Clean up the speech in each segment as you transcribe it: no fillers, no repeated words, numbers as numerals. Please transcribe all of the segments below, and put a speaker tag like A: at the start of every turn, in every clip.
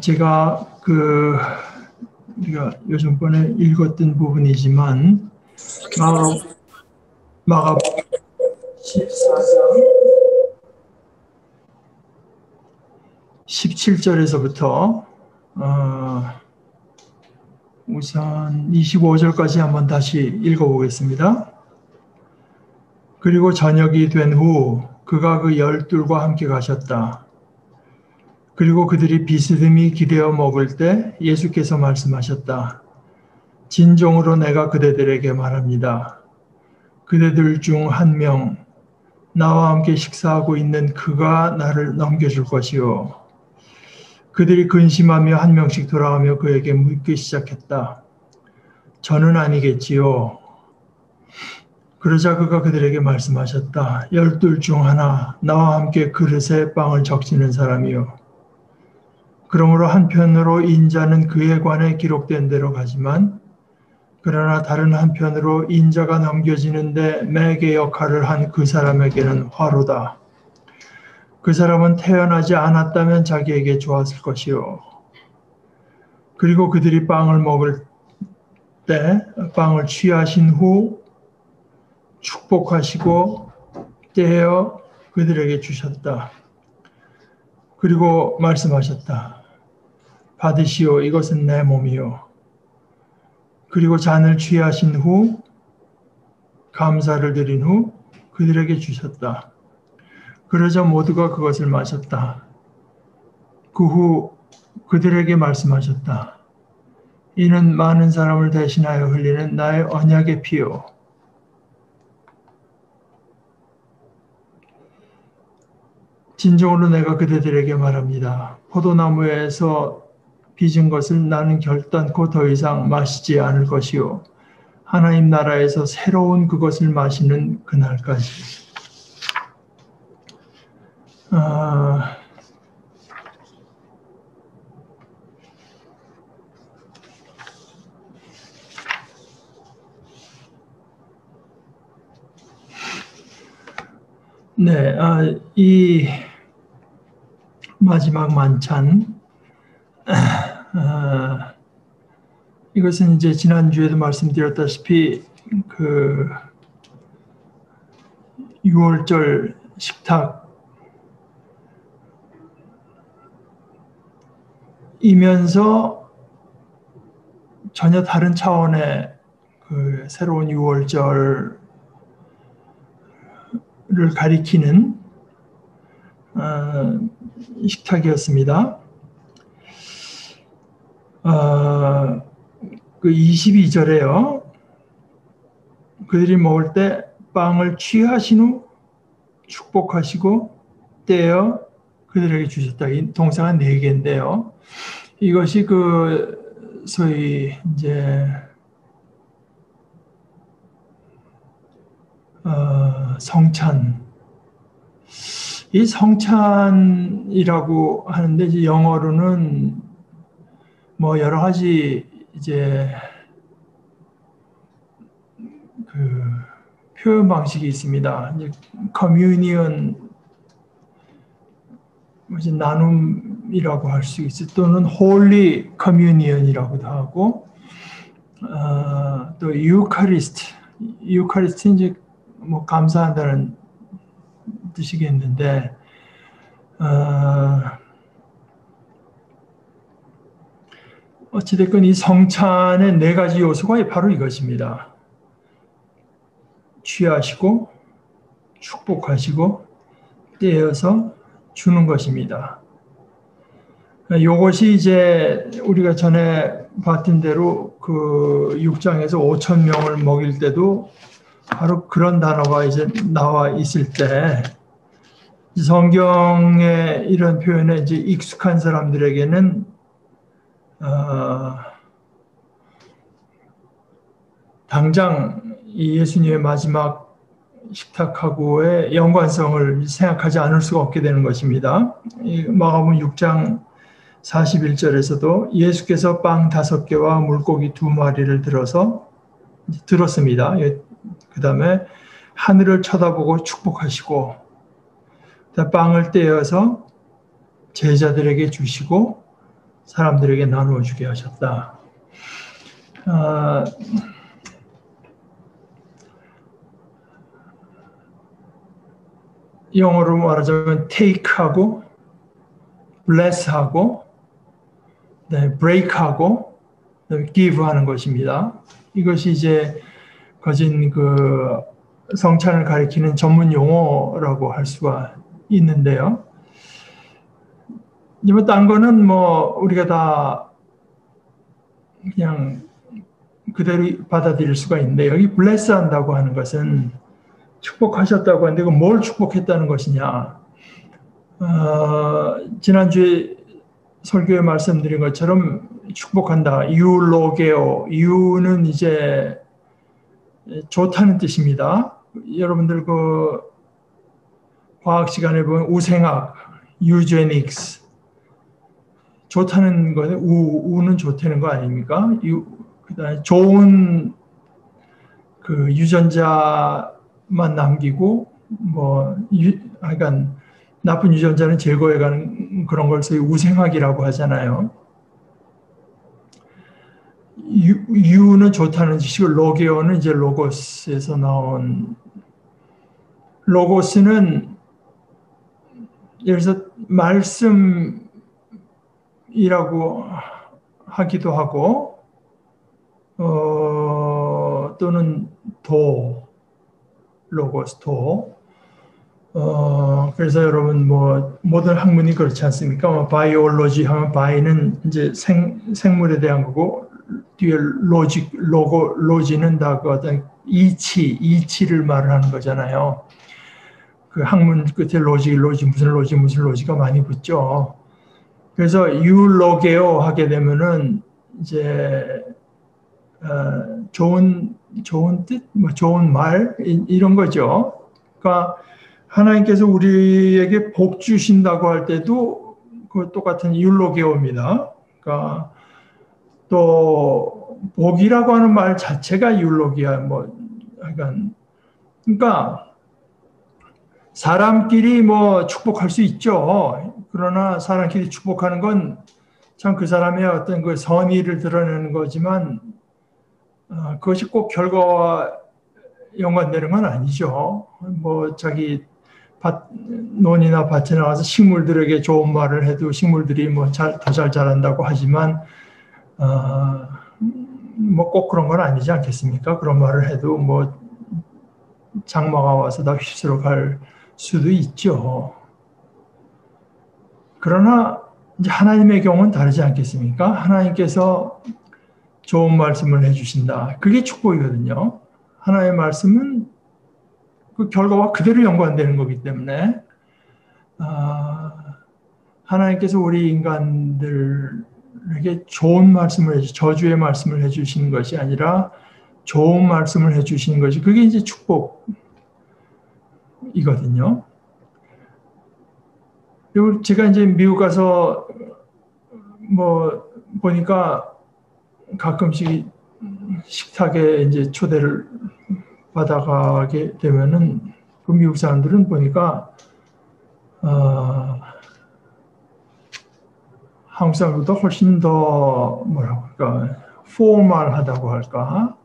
A: 제가 우리가 요즘번에 읽었던 부분이지만 마가 14장 17절에서부터 우선 25절까지 한번 다시 읽어보겠습니다. 그리고 저녁이 된 후 그가 그 12과 함께 가셨다. 그리고 그들이 비스듬히 기대어 먹을 때 예수께서 말씀하셨다. 진정으로 내가 그대들에게 말합니다. 그대들 중 한 명, 나와 함께 식사하고 있는 그가 나를 넘겨줄 것이요. 그들이 근심하며 한 명씩 돌아가며 그에게 묻기 시작했다. 저는 아니겠지요. 그러자 그가 그들에게 말씀하셨다. 12 중 하나, 나와 함께 그릇에 빵을 적시는 사람이요. 그러므로 한편으로 인자는 그에 관해 기록된 대로 가지만 그러나 다른 한편으로 인자가 넘겨지는데 매개 역할을 한 그 사람에게는 화로다. 그 사람은 태어나지 않았다면 자기에게 좋았을 것이요. 그리고 그들이 빵을 먹을 때 빵을 취하신 후 축복하시고 떼어 그들에게 주셨다. 그리고 말씀하셨다. 받으시오, 이것은 내 몸이요. 그리고 잔을 취하신 후 감사를 드린 후 그들에게 주셨다. 그러자 모두가 그것을 마셨다. 그 후 그들에게 말씀하셨다. 이는 많은 사람을 대신하여 흘리는 나의 언약의 피요. 진정으로 내가 그대들에게 말합니다. 포도나무에서 빚은 것을 나는 결단코 더 이상 마시지 않을 것이요. 하나님 나라에서 새로운 그것을 마시는 그날까지. 네, 이 마지막 만찬, 이것은 이제 지난주에도 말씀드렸다시피 그 6월절 식탁이면서 전혀 다른 차원의 그 새로운 6월절을 가리키는 식탁이었습니다. 그 22절에요. 그들이 먹을 때 빵을 취하신 후 축복하시고 떼어 그들에게 주셨다. 이 동사가 4개인데요. 이것이 그 소위 이제 성찬. 이 성찬이라고 하는데 이제 영어로는 뭐 여러 가지 이제 그 표현 방식이 있습니다. 이제 커뮤니언, 나눔이라고 할 수 있어요. 또는 홀리 커뮤니언이라고도 하고, 또 유카리스트 이제 뭐 감사한다는 뜻이겠는데, 어찌됐건 이 성찬의 4가지 요소가 바로 이것입니다. 취하시고 축복하시고 떼어서 주는 것입니다. 이것이 이제 우리가 전에 봤던 대로 그 6장에서 5,000명을 먹일 때도 바로 그런 단어가 이제 나와 있을 때 성경의 이런 표현에 이제 익숙한 사람들에게는 당장 이 예수님의 마지막 식탁하고의 연관성을 생각하지 않을 수가 없게 되는 것입니다. 마가복음 6장 41절에서도 예수께서 빵 5개와 물고기 2마리를 들었습니다. 그 다음에 하늘을 쳐다보고 축복하시고 빵을 떼어서 제자들에게 주시고 사람들에게 나누어 주게 하셨다. 영어로 말하자면 take하고 bless하고 break하고 give하는 것입니다. 이것이 이제 거진 그 성찬을 가리키는 전문 용어라고 할 수가 있는데요. 뭐 딴 거는 뭐 우리가 다 그냥 그대로 받아들일 수가 있는데 여기 bless 한다고 하는 것은 축복하셨다고 하는데 그건 뭘 축복했다는 것이냐. 지난주에 설교에 말씀드린 것처럼 축복한다. 유로게오. 유는 이제 좋다는 뜻입니다. 여러분들 그 과학 시간에 보면 우생학, 유제닉스 좋다는 거는 우는 좋다는 거 아닙니까? 그다음에 좋은 그 유전자만 남기고 하여간 나쁜 유전자는 제거해가는 그런 걸 소위 우생학이라고 하잖아요. 유는 좋다는 뜻이고 로게오는 이제 로고스에서 나온 로고스는 예를 들어서 말씀이라고 하기도 하고 또는 로고스 그래서 여러분 뭐 모든 학문이 그렇지 않습니까? 바이올로지 하면 바이는 이제 생물에 대한 거고 뒤에 로지는 다 그 어떤 이치를 말하는 거잖아요. 그 학문 끝에 무슨 로지가 많이 붙죠. 그래서 유로게오 하게 되면은 이제 좋은 뜻, 뭐 좋은 말 이런 거죠. 그러니까 하나님께서 우리에게 복 주신다고 할 때도 그 똑같은 율로게오입니다. 그러니까 또 복이라고 하는 말 자체가 율로기야. 뭐 약간 그러니까 사람끼리 뭐 축복할 수 있죠. 그러나 사람끼리 축복하는 건 참 그 사람의 어떤 그 선의를 드러내는 거지만 그것이 꼭 결과와 연관되는 건 아니죠. 뭐 자기 논이나 밭에 나가서 식물들에게 좋은 말을 해도 식물들이 뭐 더 잘 자란다고 하지만 뭐 꼭 그런 건 아니지 않겠습니까? 그런 말을 해도 뭐 장마가 와서 다 휩쓸어 갈 수도 있죠. 그러나 이제 하나님의 경우는 다르지 않겠습니까? 하나님께서 좋은 말씀을 해주신다. 그게 축복이거든요. 하나님의 말씀은 그 결과와 그대로 연관되는 거기 때문에 하나님께서 우리 인간들에게 좋은 말씀을 저주의 말씀을 해주시는 것이 아니라 좋은 말씀을 해주시는 것이 그게 이제 축복이거든요. 그리고 제가 이제 미국 가서 뭐 보니까 가끔씩 식탁에 이제 초대를 받아가게 되면은 그 미국 사람들은 보니까 한국 사람보다 훨씬 더 뭐라고 할까 포멀하다고 할까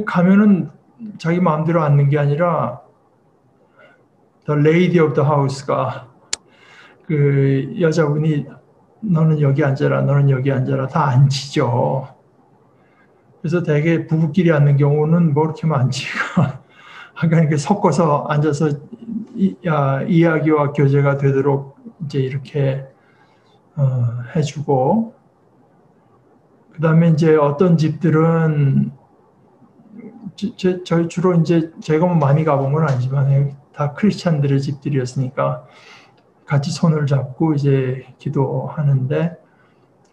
A: 가면은 자기 마음대로 앉는 게 아니라 The Lady of the House가 그 여자분이 너는 여기 앉아라, 너는 여기 앉아라 다 앉히죠. 그래서 대개 부부끼리 앉는 경우는 뭐 그렇게 많지가 그러니까 섞어서 앉아서 이야기와 교제가 되도록 이제 이렇게 해주고 그 다음에 이제 어떤 집들은 저희 주로 이제 제가 많이 가본 건 아니지만 다 크리스찬들의 집들이었으니까 같이 손을 잡고 이제 기도하는데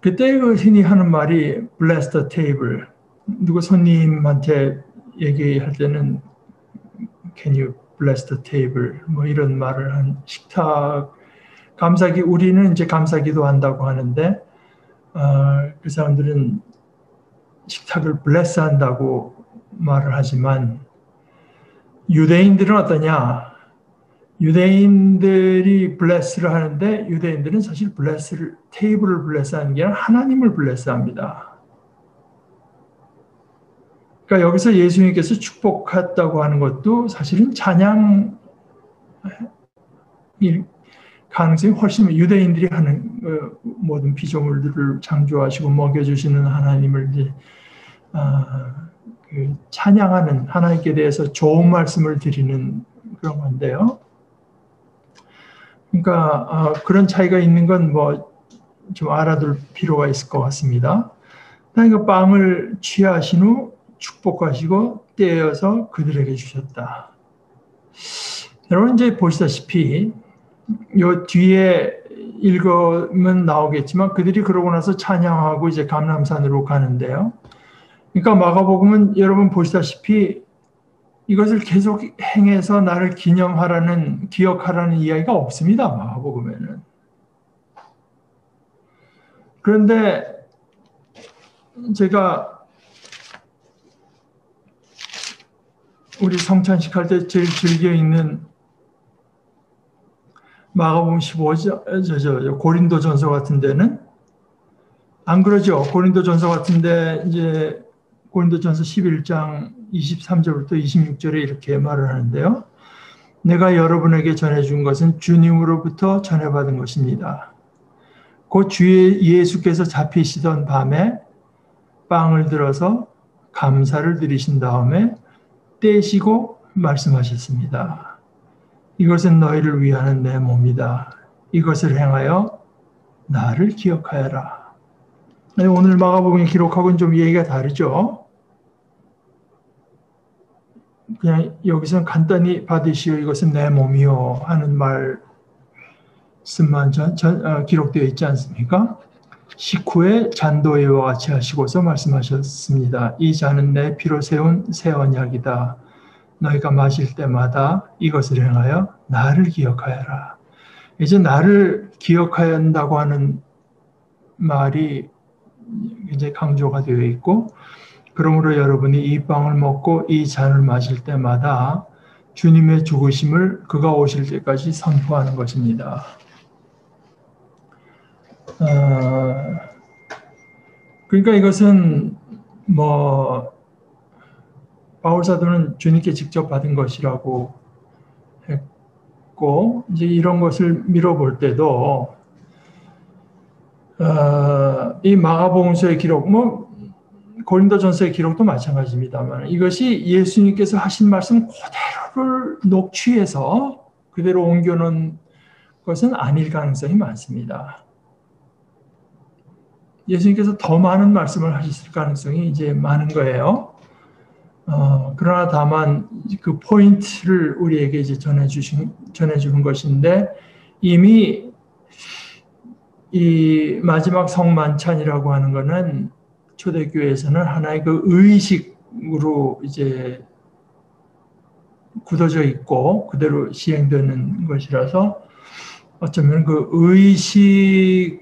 A: 그때 그 흔히 하는 말이 bless the table. 누구 손님한테 얘기할 때는 can you bless the table 뭐 이런 말을 한 식탁 우리는 이제 감사기도 한다고 하는데 그 사람들은 식탁을 bless 한다고 말을 하지만 유대인들은 어떠냐? 유대인들이 블레스를 하는데 유대인들은 사실 블레스를 테이블을 블레스하는 게 아니라 하나님을 블레스합니다. 그러니까 여기서 예수님께서 축복했다고 하는 것도 사실은 찬양 가능성이 훨씬 유대인들이 하는 모든 피조물들을 창조하시고 먹여주시는 하나님을 이제 찬양하는 하나님께 대해서 좋은 말씀을 드리는 그런 건데요. 그러니까 그런 차이가 있는 건 뭐 좀 알아둘 필요가 있을 것 같습니다. 그러니까 빵을 취하신 후 축복하시고 떼어서 그들에게 주셨다. 여러분 이제 보시다시피 요 뒤에 읽으면 나오겠지만 그들이 그러고 나서 찬양하고 이제 감람산으로 가는데요. 그러니까 마가복음은 여러분 보시다시피 이것을 계속 행해서 나를 기억하라는 이야기가 없습니다. 마가복음에는. 그런데 제가 우리 성찬식 할 때 제일 즐겨 읽는 마가복음 15장, 고린도전서 같은 데는 안 그러죠. 고린도전서 같은데 이제 고린도전서 11장 23절부터 26절에 이렇게 말을 하는데요. 내가 여러분에게 전해준 것은 주님으로부터 전해받은 것입니다. 곧 주 예수께서 잡히시던 밤에 빵을 들어서 감사를 드리신 다음에 떼시고 말씀하셨습니다. 이것은 너희를 위하는 내 몸이다. 이것을 행하여 나를 기억하여라. 오늘 마가복음의 기록하고는 좀 얘기가 다르죠. 그냥 여기서는 간단히 받으시오 이것은 내 몸이요 하는 말씀만 기록되어 있지 않습니까? 식후에 잔도회와 같이 하시고서 말씀하셨습니다. 이 잔은 내 피로 세운 새 언약이다. 너희가 마실 때마다 이것을 행하여 나를 기억하여라. 이제 나를 기억하여야 한다고 하는 말이 이제 강조가 되어 있고, 그러므로 여러분이 이 빵을 먹고 이 잔을 마실 때마다 주님의 죽으심을 그가 오실 때까지 선포하는 것입니다. 그러니까 이것은 뭐 바울사도는 주님께 직접 받은 것이라고 했고, 이제 이런 것을 밀어볼 때도 이 마가복음서의 기록, 뭐 고린도전서의 기록도 마찬가지입니다만 이것이 예수님께서 하신 말씀 그대로를 녹취해서 그대로 옮겨놓은 것은 아닐 가능성이 많습니다. 예수님께서 더 많은 말씀을 하셨을 가능성이 이제 많은 거예요. 그러나 다만 그 포인트를 우리에게 이제 전해주는 것인데, 이미 이 마지막 성만찬이라고 하는 것은 초대교회에서는 하나의 그 의식으로 이제 굳어져 있고 그대로 시행되는 것이라서 어쩌면 그 의식으로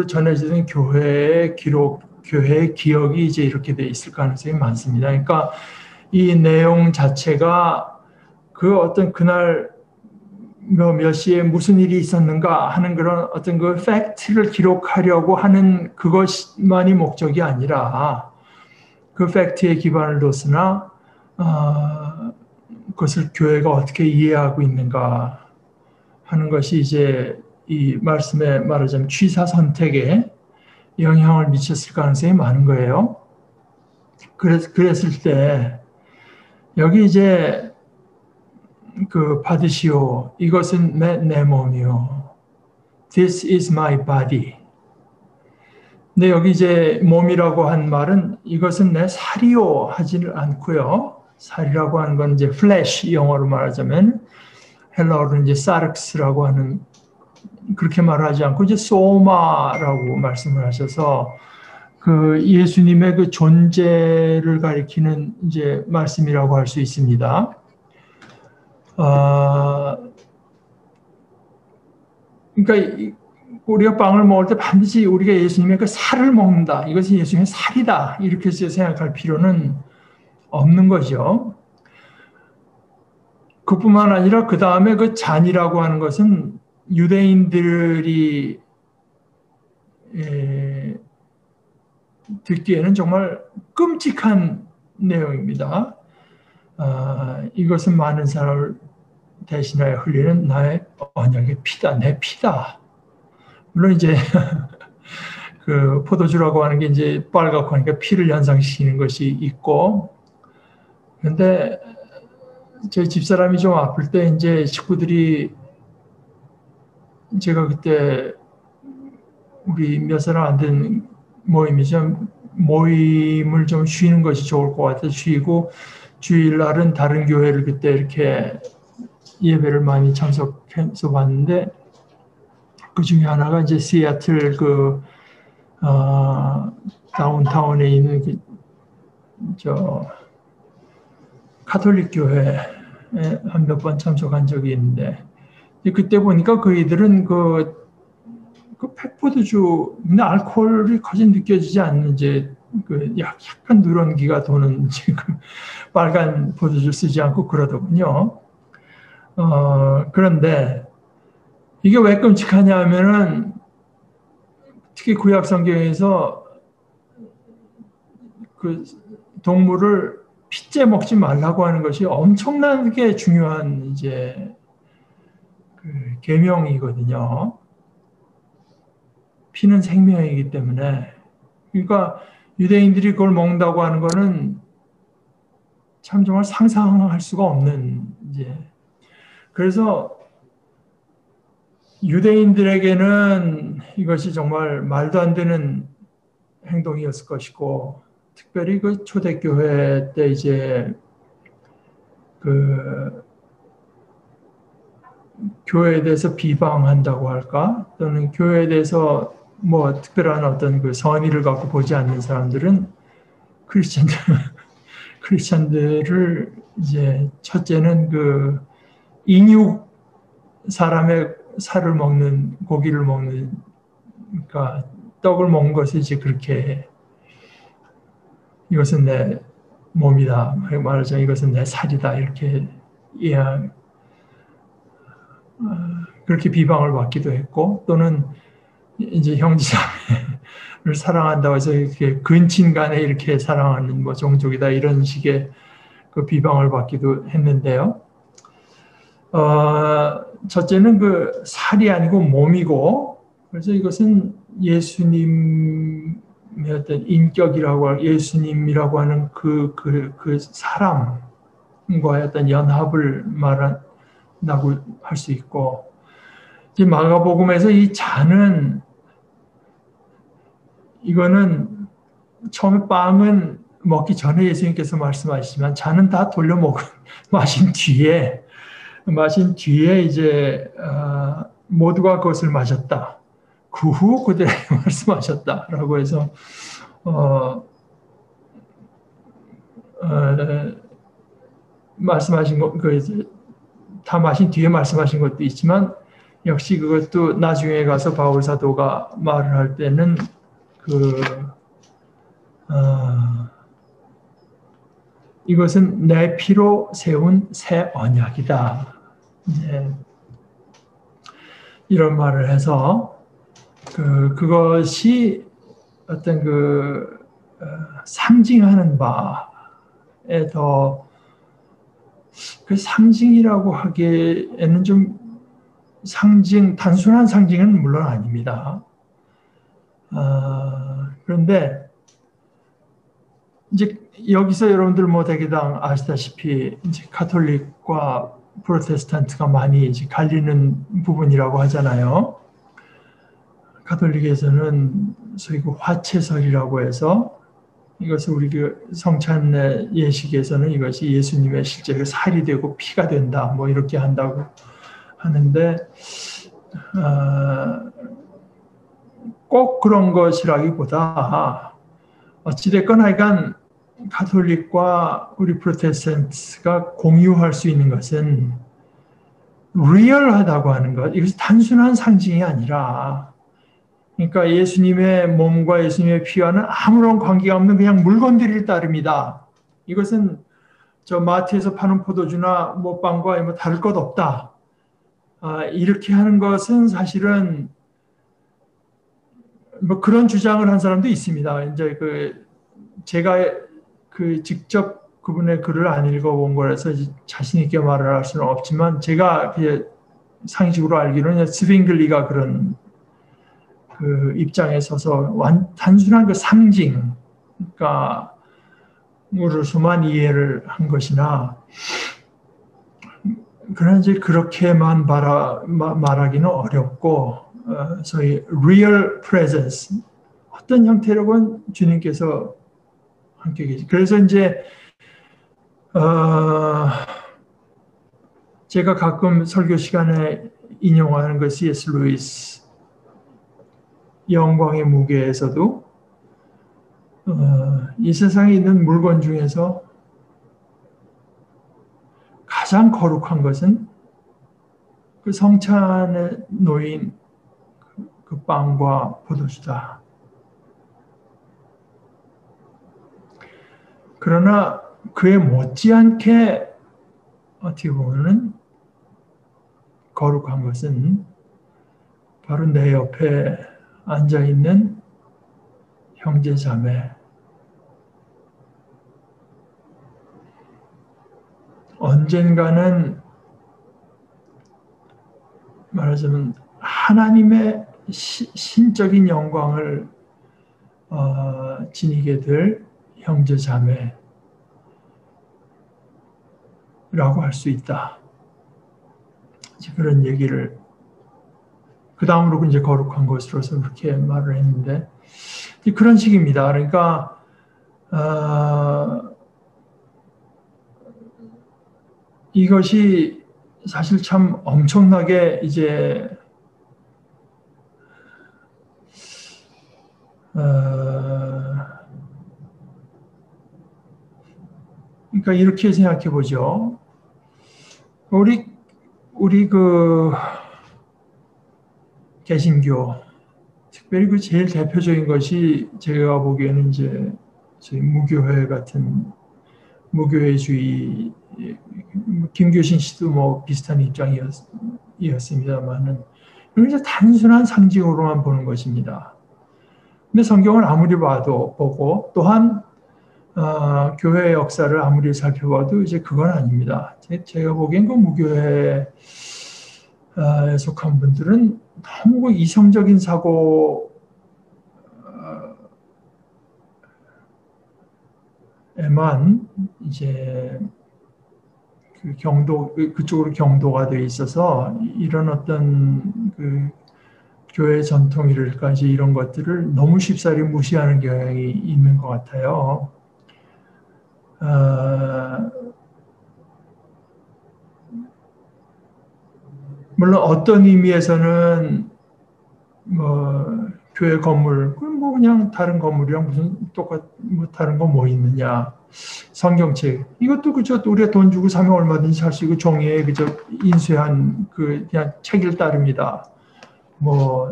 A: 전해지는 교회의 기록, 교회의 기억이 이제 이렇게 돼 있을 가능성이 많습니다. 그러니까 이 내용 자체가 그 어떤 그날 몇 시에 무슨 일이 있었는가 하는 그런 어떤 그 팩트를 기록하려고 하는 그것만이 목적이 아니라 그 팩트에 기반을 뒀으나 그것을 교회가 어떻게 이해하고 있는가 하는 것이 이제 이 말씀에 말하자면 취사 선택에 영향을 미쳤을 가능성이 많은 거예요. 그랬을 때 여기 이제 그 받으시오. 이것은 내 몸이요. This is my body. 근데 여기 이제 몸이라고 한 말은 이것은 내 살이요 하지를 않고요. 살이라고 하는 건 이제 flesh 영어로 말하자면 헬라어로 이제 사르크스라고 하는 그렇게 말하지 않고 이제 소마라고 말씀을 하셔서 그 예수님의 그 존재를 가리키는 이제 말씀이라고 할 수 있습니다. 그러니까 우리가 빵을 먹을 때 반드시 우리가 예수님의 그 살을 먹는다. 이것이 예수님의 살이다. 이렇게 해서 생각할 필요는 없는 거죠. 그뿐만 아니라 그 다음에 그 잔이라고 하는 것은 유대인들이 듣기에는 정말 끔찍한 내용입니다. 이것은 많은 사람을 대신하여 흘리는 나의 언약의 피다, 내 피다. 물론 이제 그 포도주라고 하는 게 이제 빨갛고 하니까 피를 연상시키는 것이 있고, 그런데 저희 집사람이 좀 아플 때 이제 식구들이 제가 그때 우리 몇 사람 안 되는 모임이죠. 모임을 좀 쉬는 것이 좋을 것 같아서 쉬고 주일날은 다른 교회를 그때 이렇게 예배를 많이 참석해서 봤는데 그 중에 하나가 이제 시애틀 다운타운에 있는 카톨릭 교회에 한 몇 번 참석한 적이 있는데 그때 보니까 그이들은 그 팩포드주 근데 알코올이 거의 느껴지지 않는 이제 그 약간 누런기가 도는 지금 빨간 포도주 쓰지 않고 그러더군요. 그런데 이게 왜 끔찍하냐 하면은 특히 구약 성경에서 그 동물을 핏째 먹지 말라고 하는 것이 엄청나게 중요한 이제 그 계명이거든요. 피는 생명이기 때문에. 그러니까 유대인들이 그걸 먹는다고 하는 거는 참 정말 상상할 수가 없는 이제. 그래서 유대인들에게는 이것이 정말 말도 안 되는 행동이었을 것이고, 특별히 그 초대교회 때 이제 그 교회에 대해서 비방한다고 할까? 또는 교회에 대해서 뭐 특별한 어떤 그 선의를 갖고 보지 않는 사람들은 크리스찬들을 이제 첫째는 그 인육 사람의 살을 먹는 고기를 먹는 그러니까 떡을 먹는 것이 이제 그렇게 이것은 내 몸이다 말하자면 이것은 내 살이다 이렇게 그렇게 비방을 받기도 했고 또는 이제 형제자매를 사랑한다고 해서 이렇게 근친 간에 이렇게 사랑하는 뭐 종족이다 이런 식의 그 비방을 받기도 했는데요. 첫째는 그 살이 아니고 몸이고 그래서 이것은 예수님의 어떤 인격이라고 예수님이라고 하는 그 사람과의 어떤 연합을 말한다고 할 수 있고 이제 마가복음에서 이 잔은 이거는 처음에 빵은 먹기 전에 예수님께서 말씀하시지만 잔은 다 돌려 마신 뒤에 이제 모두가 그것을 마셨다. 그 후 그들에게 말씀하셨다라고 해서 말씀하신 것 다 마신 뒤에 말씀하신 것도 있지만 역시 그것도 나중에 가서 바울 사도가 말을 할 때는 이것은 내 피로 세운 새 언약이다. 네. 이런 말을 해서 그것이 어떤 상징하는 바에 더 그 상징이라고 하기에는 좀 단순한 상징은 물론 아닙니다. 그런데 이제 여기서 여러분들 뭐 대개당 아시다시피 이제 카톨릭과 프로테스탄트가 많이 이제 갈리는 부분이라고 하잖아요. 카톨릭에서는 소위 그 화채설이라고 해서 이것을 우리 그 성찬의 예식에서는 이것이 예수님의 실제 살이 되고 피가 된다 뭐 이렇게 한다고 하는데 꼭 그런 것이라기보다 어찌됐건 하여간 카톨릭과 우리 프로테스탄트가 공유할 수 있는 것은 리얼하다고 하는 것. 이것이 단순한 상징이 아니라 그러니까 예수님의 몸과 예수님의 피와는 아무런 관계가 없는 그냥 물건들일 따름이다. 이것은 저 마트에서 파는 포도주나 뭐 빵과 뭐 다를 것 없다. 이렇게 하는 것은 사실은 뭐 그런 주장을 한 사람도 있습니다. 이제 제가 직접 그분의 글을 안 읽어본 거라서 자신 있게 말을 할 수는 없지만 제가 상식으로 알기로는 스빙글리가 그런 그 입장에 서서 단순한 그 상징, 그러니까 으로서만 이해를 한 것이나 그러나 이제 그렇게만 말하기는 어렵고 소위 real presence 어떤 형태로건 주님께서 함께 계시. 그래서 이제 제가 가끔 설교 시간에 인용하는 그 C.S. 루이스 영광의 무게에서도 이 세상에 있는 물건 중에서 가장 거룩한 것은 그 성찬에 놓인 그 빵과 포도주다. 그러나 그에 못지않게 어떻게 보면은 거룩한 것은 바로 내 옆에 앉아있는 형제 자매, 언젠가는 말하자면 하나님의 신적인 영광을 지니게 될 형제 자매라고 할 수 있다. 그런 얘기를 그 다음으로 이제 거룩한 것으로서 그렇게 말을 했는데 그런 식입니다. 그러니까 이것이 사실 참 엄청나게 이제 그러니까 이렇게 생각해 보죠. 우리 그 개신교 특별히 그 제일 대표적인 것이 제가 보기에는 이제 저희 무교회 같은 무교회주의 김교신 씨도 뭐 비슷한 입장이었습니다만은 이건 이제 단순한 상징으로만 보는 것입니다. 근데 성경을 아무리 보고 또한 교회의 역사를 아무리 살펴봐도 이제 그건 아닙니다. 제가 보기엔 그 무교회에 속한 분들은 너무 이성적인 사고에만 이제 그쪽으로 경도가 돼 있어서 이런 어떤 그 교회 전통이랄까 이런 것들을 너무 쉽사리 무시하는 경향이 있는 것 같아요. 물론 어떤 의미에서는 뭐 교회 건물 뭐 그냥 다른 건물이랑 무슨 다른 거 뭐 있느냐. 성경책 이것도 그저 우리가 돈 주고 사면 얼마든지 살 수 있고 종이에 그저 인쇄한 그냥 책일 따릅니다. 뭐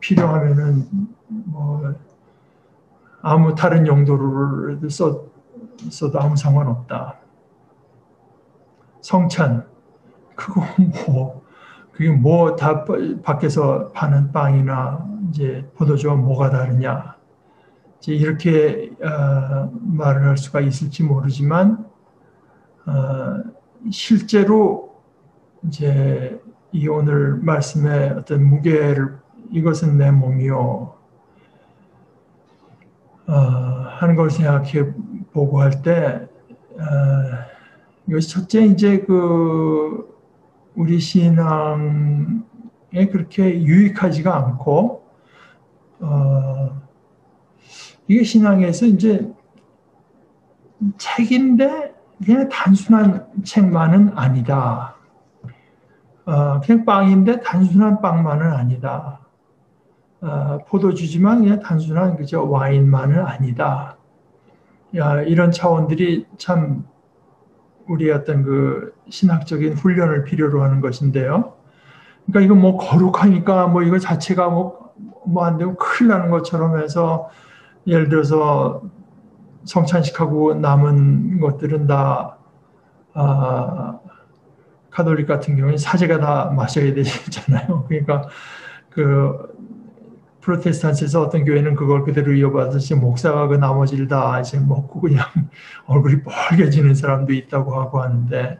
A: 필요하면은 뭐 아무 다른 용도로 써도 아무 상관없다. 성찬 그게 뭐 다 밖에서 파는 빵이나 이제 포도주와 뭐가 다르냐. 이제 이렇게 말을 할 수가 있을지 모르지만 실제로 이제 이 오늘 말씀의 어떤 무게를 이것은 내 몸이요 하는 걸 생각해 보고 할 때 이것이 첫째 이제 우리 신앙에 그렇게 유익하지가 않고 이게 신앙에서 이제 책인데 그냥 단순한 책만은 아니다. 그냥 빵인데 단순한 빵만은 아니다. 포도주지만 그냥 단순한 그저 와인만은 아니다. 이런 차원들이 참 우리의 어떤 그 신학적인 훈련을 필요로 하는 것인데요. 그러니까 이거 뭐 거룩하니까 뭐 이거 자체가 뭐 안 되고 큰일 나는 것처럼 해서 예를 들어서 성찬식하고 남은 것들은 다 가톨릭 같은 경우에 사제가 다 마셔야 되잖아요. 그러니까 그 프로테스탄트에서 어떤 교회는 그걸 그대로 이어받아서 목사가 그 나머지를 다 이제 먹고 그냥 얼굴이 빨개지는 사람도 있다고 하고 하는데,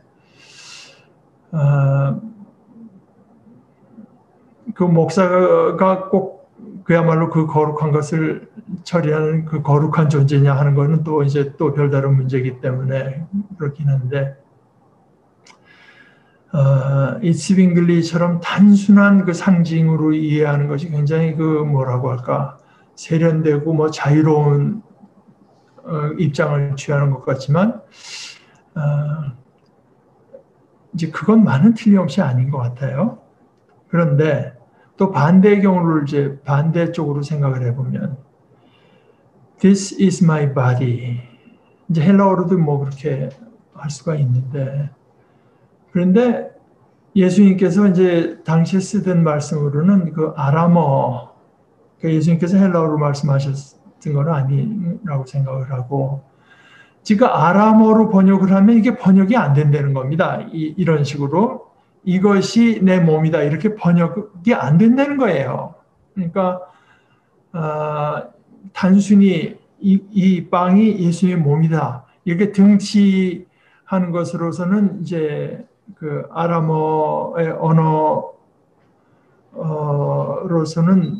A: 그 목사가 꼭 그야말로 그 거룩한 것을 처리하는 그 거룩한 존재냐 하는 거는 또 이제 또 별다른 문제이기 때문에 그렇긴 한데, 이 스빙글리처럼 단순한 그 상징으로 이해하는 것이 굉장히 그 뭐라고 할까, 세련되고 뭐 자유로운 입장을 취하는 것 같지만, 이제 그것만은 틀림없이 아닌 것 같아요. 그런데 또 반대의 경우를 이제 반대쪽으로 생각을 해보면, This is my body. 이제 헬라어로도 뭐 그렇게 할 수가 있는데, 그런데 예수님께서 이제 당시에 쓰던 말씀으로는 그 아람어, 그러니까 예수님께서 헬라어로 말씀하셨던 건 아니라고 생각을 하고, 지금 아람어로 번역을 하면 이게 번역이 안 된다는 겁니다. 이런 식으로 이것이 내 몸이다 이렇게 번역이 안 된다는 거예요. 그러니까 단순히 이 빵이 예수님의 몸이다 이렇게 등치하는 것으로서는 이제 그 아람어의 언어로서는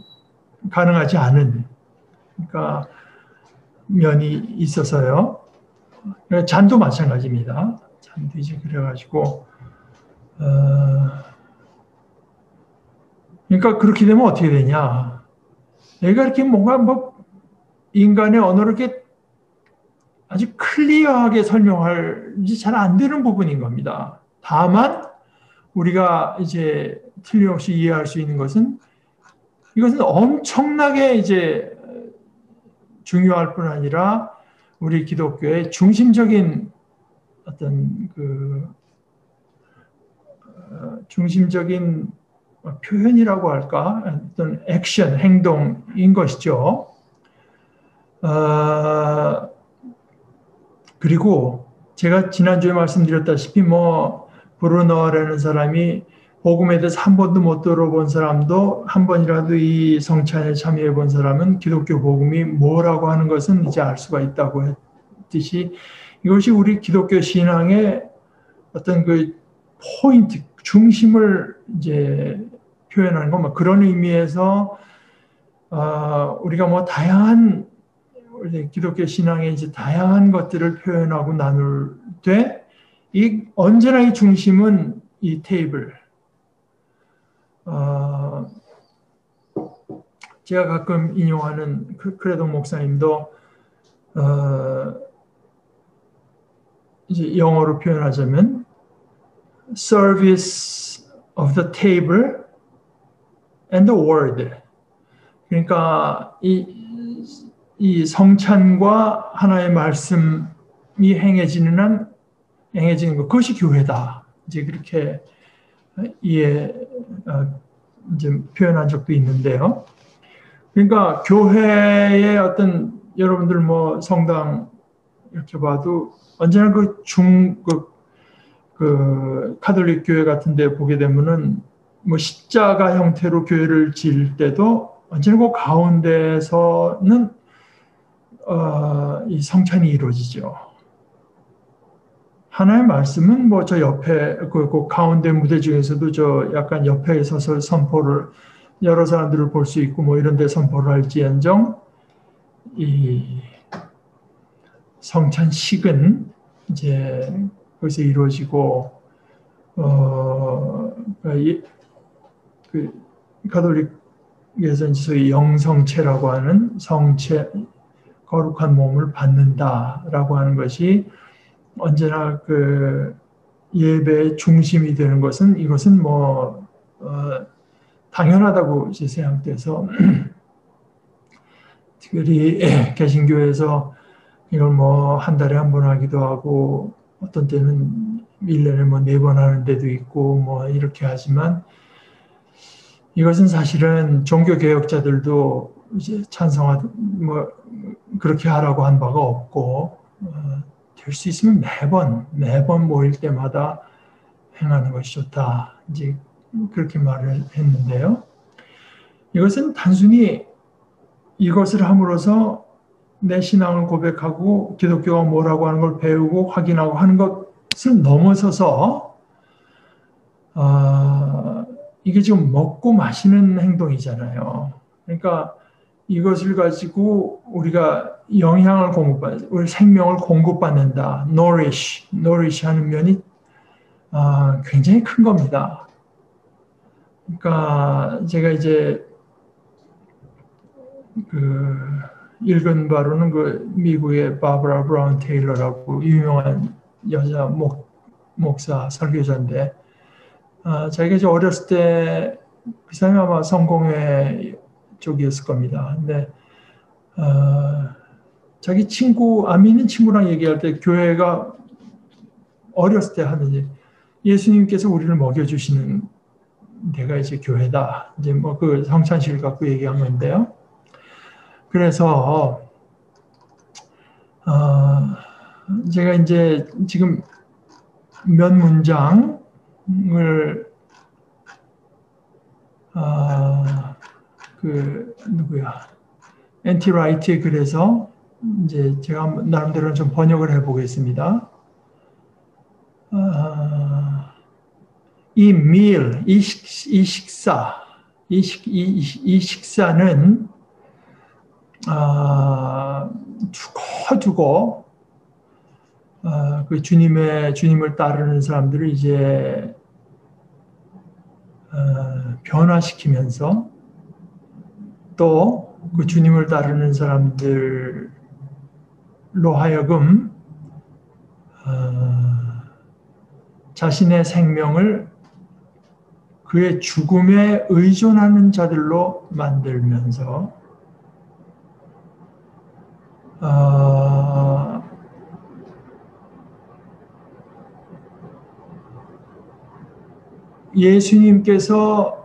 A: 가능하지 않은 그러니까 면이 있어서요. 잔도 마찬가지입니다. 잔도 이제 그래가지고 그러니까 그렇게 되면 어떻게 되냐? 내가 이렇게 뭔가 뭐 인간의 언어를 이렇게 아주 클리어하게 설명할지 잘 안 되는 부분인 겁니다. 다만 우리가 이제 틀림없이 이해할 수 있는 것은 이것은 엄청나게 이제 중요할 뿐 아니라 우리 기독교의 중심적인 어떤 그 중심적인 표현이라고 할까? 어떤 액션, 행동인 것이죠. 그리고 제가 지난주에 말씀드렸다시피 뭐 브루너라는 사람이 복음에 대해서 한 번도 못 들어본 사람도 한 번이라도 이 성찬에 참여해 본 사람은 기독교 복음이 뭐라고 하는 것은 이제 알 수가 있다고 했듯이 이것이 우리 기독교 신앙의 어떤 그 포인트, 중심을 이제 표현하는 것, 그런 의미에서 우리가 뭐 다양한 기독교 신앙의 이제 다양한 것들을 표현하고 나눌 때 이 언제나 이 중심은 이 테이블. 제가 가끔 인용하는 크레도 목사님도 이제 영어로 표현하자면 service of the table and the word. 그러니까 이 성찬과 하나의 말씀이 행해지는 것, 그것이 교회다. 이제 그렇게 이제 표현한 적도 있는데요. 그러니까 교회의 어떤 여러분들 뭐 성당 이렇게 봐도 언제나 그 가톨릭 교회 같은 데 보게 되면은 뭐 십자가 형태로 교회를 지을 때도 언제나 그 가운데에서는 이 성찬이 이루어지죠. 하나의 말씀은 뭐 저 옆에 그 가운데 무대 중에서도 저 약간 옆에 서서 선포를 여러 사람들을 볼 수 있고 뭐 이런 데 선포를 할지언정 이 성찬식은 이제 거기서 이루어지고 그 가톨릭에서 이제 소위 영성체라고 하는 성체 거룩한 몸을 받는다라고 하는 것이 언제나 그 예배의 중심이 되는 것은 이것은 뭐 당연하다고 이제 생각돼서 특별히 개신교에서 이걸 뭐 한 달에 한 번 하기도 하고 어떤 때는 1년에 뭐 4번 하는 데도 있고 뭐 이렇게 하지만 이것은 사실은 종교개혁자들도 이제 찬성하 뭐 그렇게 하라고 한 바가 없고 될 수 있으면 매번 모일 때마다 행하는 것이 좋다. 이제 그렇게 말을 했는데요. 이것은 단순히 이것을 함으로써 내 신앙을 고백하고 기독교가 뭐라고 하는 걸 배우고 확인하고 하는 것을 넘어서서 이게 지금 먹고 마시는 행동이잖아요. 그러니까 이것을 가지고 우리가 영향을 우리 생명을 공급받는다. nourish 하는 면이 굉장히 큰 겁니다. 그러니까 제가 이제 읽은 바로는 미국의 바브라 브라운 테일러라고 유명한 여자 목사 설교자인데 자기가 이제 어렸을 때 그 사람이 아마 성공회 쪽이었을 겁니다. 근데 자기 안 믿는 친구랑 얘기할 때 교회가 어렸을 때 하는 얘기, 예수님께서 우리를 먹여주시는 데가 이제 교회다. 이제 뭐 그 성찬식을 갖고 얘기한 건데요. 그래서 제가 이제 지금 몇 문장을 엔티 라이트에 글에서 이제 제가 나름대로 좀 번역을 해보겠습니다. 이 식사는 두고 그 주님을 따르는 사람들을 이제 변화시키면서 또 그 주님을 따르는 사람들로 하여금 자신의 생명을 그의 죽음에 의존하는 자들로 만들면서 예수님께서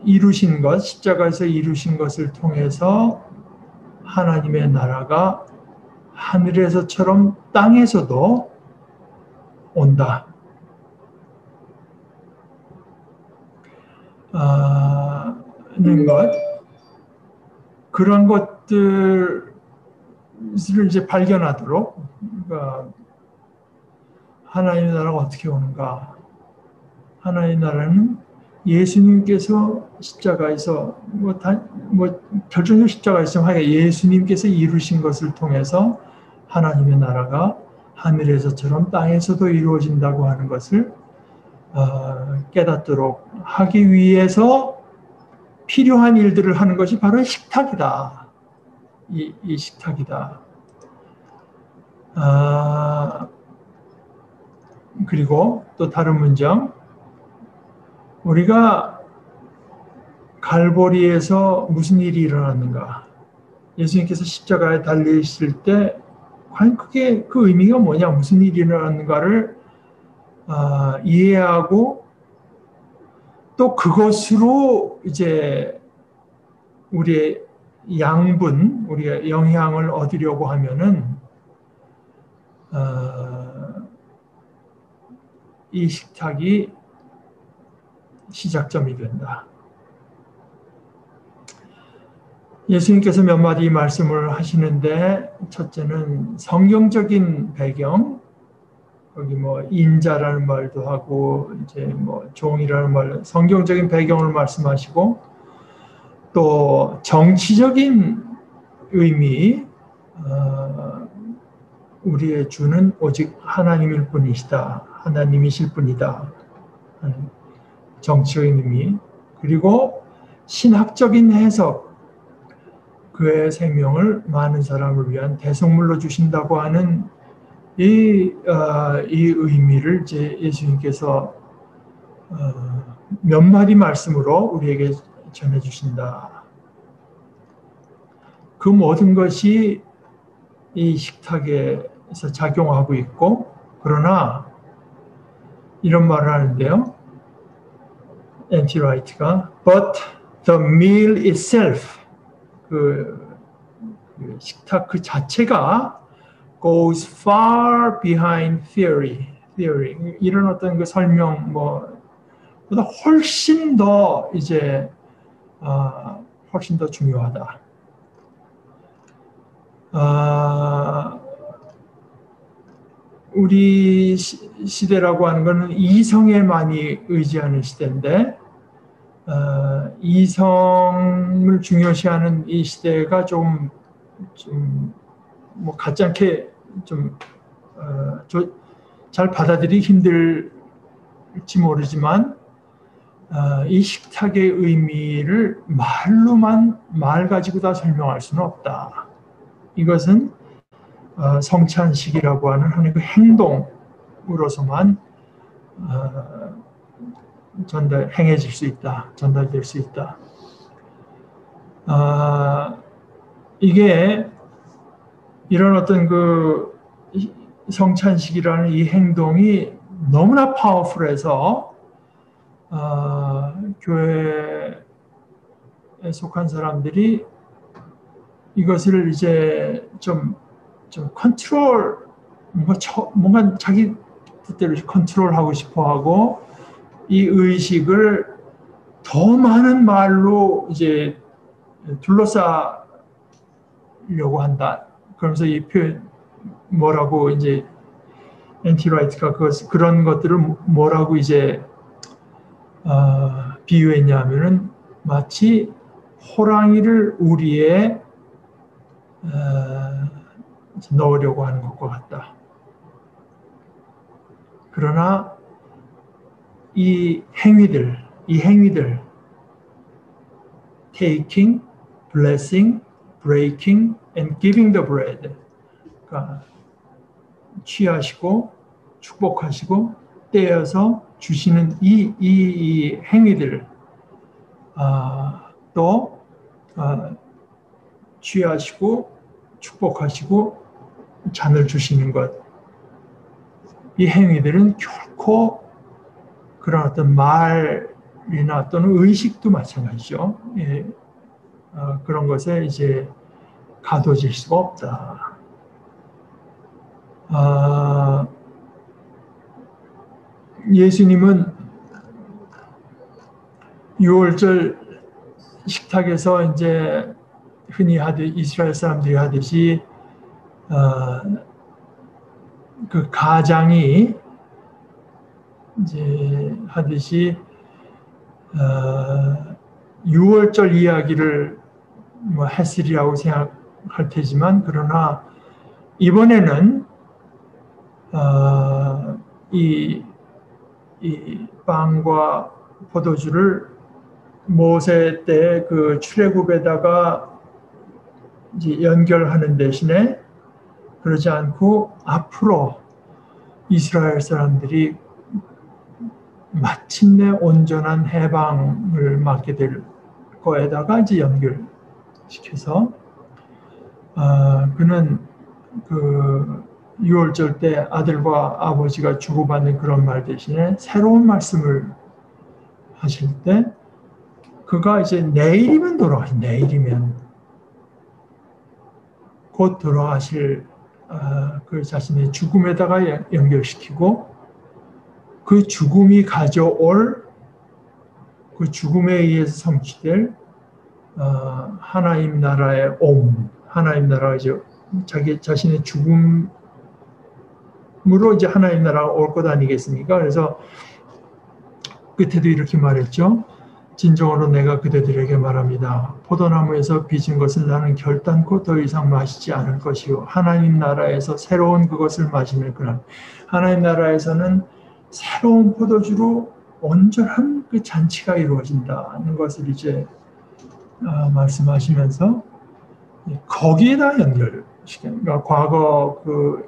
A: 이루신 것, 십자가에서 이루신 것을 통해서 하나님의 나라가 하늘에서처럼 땅에서도 온다. 는 것, 그런 것들을 이제 발견하도록, 그러니까 하나님의 나라가 어떻게 오는가? 하나님의 나라는 예수님께서 십자가에서 결정적 십자가에서 하여 예수님께서 이루신 것을 통해서 하나님의 나라가 하늘에서처럼 땅에서도 이루어진다고 하는 것을 깨닫도록 하기 위해서 필요한 일들을 하는 것이 바로 식탁이다. 이 식탁이다. 그리고 또 다른 문장, 우리가 갈보리에서 무슨 일이 일어났는가? 예수님께서 십자가에 달리실 때 과연 그게 그 의미가 뭐냐? 무슨 일이 일어났는가를 이해하고 또 그것으로 이제 우리의 양분, 우리의 영향을 얻으려고 하면은 이 식탁이 시작점이 된다. 예수님께서 몇 마디 말씀을 하시는데, 첫째는 성경적인 배경, 거기 뭐 인자라는 말도 하고 이제 뭐 종이라는 말, 성경적인 배경을 말씀하시고 또 정치적인 의미, 우리의 주는 오직 하나님일 뿐이시다. 하나님이실 뿐이다. 정치적인 의미, 그리고 신학적인 해석, 그의 생명을 많은 사람을 위한 대속물로 주신다고 하는 이 의미를 이제 예수님께서 몇 마디 말씀으로 우리에게 전해주신다. 그 모든 것이 이 식탁에서 작용하고 있고, 그러나 이런 말을 하는데요. 엔티 라이트가 But the meal itself, 그 식탁 그 자체가 goes far behind theory. 이런 어떤 그 설명 보다 훨씬 더 이제 훨씬 더 중요하다. 우리 시대라고 하는 것은 이성에 많이 의지하는 시대인데 이성을 중요시하는 이 시대가 좀 같지 않게 잘 받아들이기 힘들지 모르지만 이 식탁의 의미를 말 가지고 다 설명할 수는 없다. 이것은 성찬식이라고 하는 하나의 그 행동으로서만 행해질 수 있다. 전달될 수 있다. 이게 이런 어떤 그 성찬식이라는 이 행동이 너무나 파워풀해서 교회에 속한 사람들이 이것을 이제 좀 컨트롤, 뭔가 자기 뜻대로 컨트롤하고 싶어하고 이 의식을 더 많은 말로 이제 둘러싸려고 한다. 그러면서 이 표현 뭐라고 이제 엔티라이트가 그런 것들을 뭐라고 이제 비유했냐면은 마치 호랑이를 우리에 넣으려고 하는 것과 같다. 그러나 이 행위들 taking, blessing, breaking, and giving the bread. 그러니까 취하시고 축복하시고 떼어서 주시는 이 행위들, 또 취하시고 축복하시고 잔을 주시는 것, 이 행위들은 결코 그런 어떤 말이나 또는 의식도 마찬가지죠. 예, 그런 것에 이제 가둬질 수가 없다. 예수님은 6월절 식탁에서 이제 흔히 이스라엘 사람들이 하듯이 그 가장이 이제 하듯이 6월절 이야기를 했으리라고 생각할 테지만, 그러나 이번에는 이 빵과 포도주를 모세 때 그 출애굽에다가 이제 연결하는 대신에 그러지 않고 앞으로 이스라엘 사람들이 마침내 온전한 해방을 맞게 될 거에다가 이제 연결시켜서 그는 그 6월절 때 아들과 아버지가 주고받는 그런 말 대신에 새로운 말씀을 하실 때 그가 이제 내일이면 곧 돌아가실 그 자신의 죽음에다가 연결시키고 그 죽음이 가져올 그 죽음에 의해서 성취될 하나님 나라의 하나님 나라가 이제 자기 자신의 죽음으로 이제 하나님 나라가 올 것 아니겠습니까? 그래서 끝에도 이렇게 말했죠. 진정으로 내가 그대들에게 말합니다. 포도나무에서 빚은 것을 나는 결단코 더 이상 마시지 않을 것이요. 하나님 나라에서 새로운 그것을 마시는 그날. 하나님 나라에서는 새로운 포도주로 온전한 그 잔치가 이루어진다는 것을 이제 말씀하시면서 거기에다 연결시키는, 그러니까 과거 그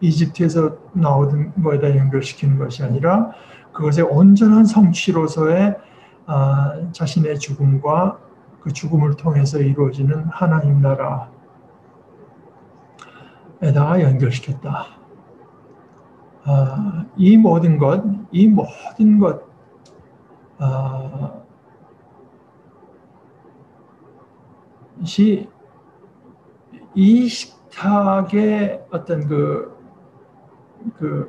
A: 이집트에서 나오던 거에다 연결시키는 것이 아니라 그것의 온전한 성취로서의 자신의 죽음과 그 죽음을 통해서 이루어지는 하나님 나라에다가 연결시켰다. 이 모든 것 것이 이 식탁의 어떤 그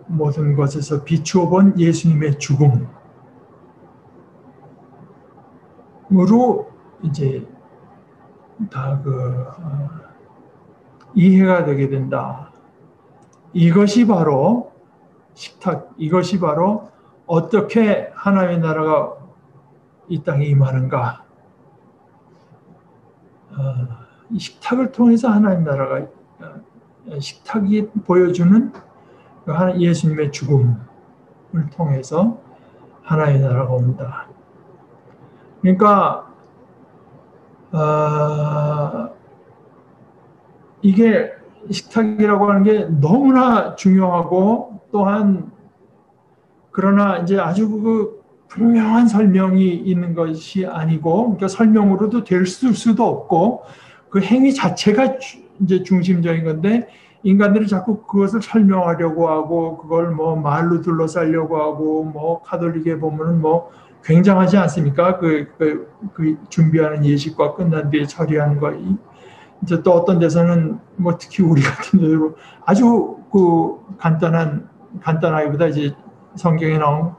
A: 모든 것에서 비추어 본 예수님의 죽음으로 이제 다 이해가 되게 된다. 이것이 바로 식탁, 이것이 바로 어떻게 하나님의 나라가 이 땅에 임하는가. 이 식탁을 통해서 하나님 나라가 식탁이 보여주는 예수님의 죽음을 통해서 하나님의 나라가 온다. 그러니까 이게 식탁이라고 하는 게 너무나 중요하고 또한 그러나 이제 아주 분명한 설명이 있는 것이 아니고 그러니까 설명으로도 될 수도 없고 그 행위 자체가 이제 중심적인 건데 인간들이 자꾸 그것을 설명하려고 하고 그걸 뭐 말로 둘러싸려고 하고 뭐 가톨릭에 보면은 뭐 굉장하지 않습니까? 그 준비하는 예식과 끝난 뒤에 처리하는 거. 이제 또 어떤 데서는 뭐 특히 우리 같은 데도 아주 간단하기보다 이제 성경에 나온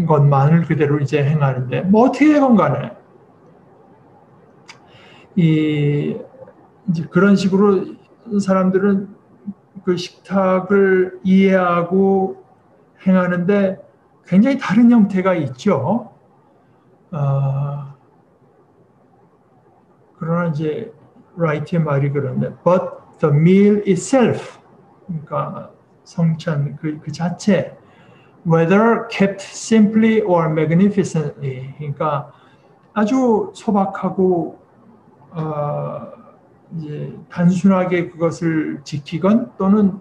A: 것만을 그대로 이제 행하는데 뭐 어떻게 되건 간에 이제 그런 식으로 사람들은 그 식탁을 이해하고 행하는데 굉장히 다른 형태가 있죠. 그러나 이제 라이트의 말이 그런데 but the meal itself 그러니까 성찬 그 자체 whether kept simply or magnificently 그러니까 아주 소박하고 이제 단순하게 그것을 지키건 또는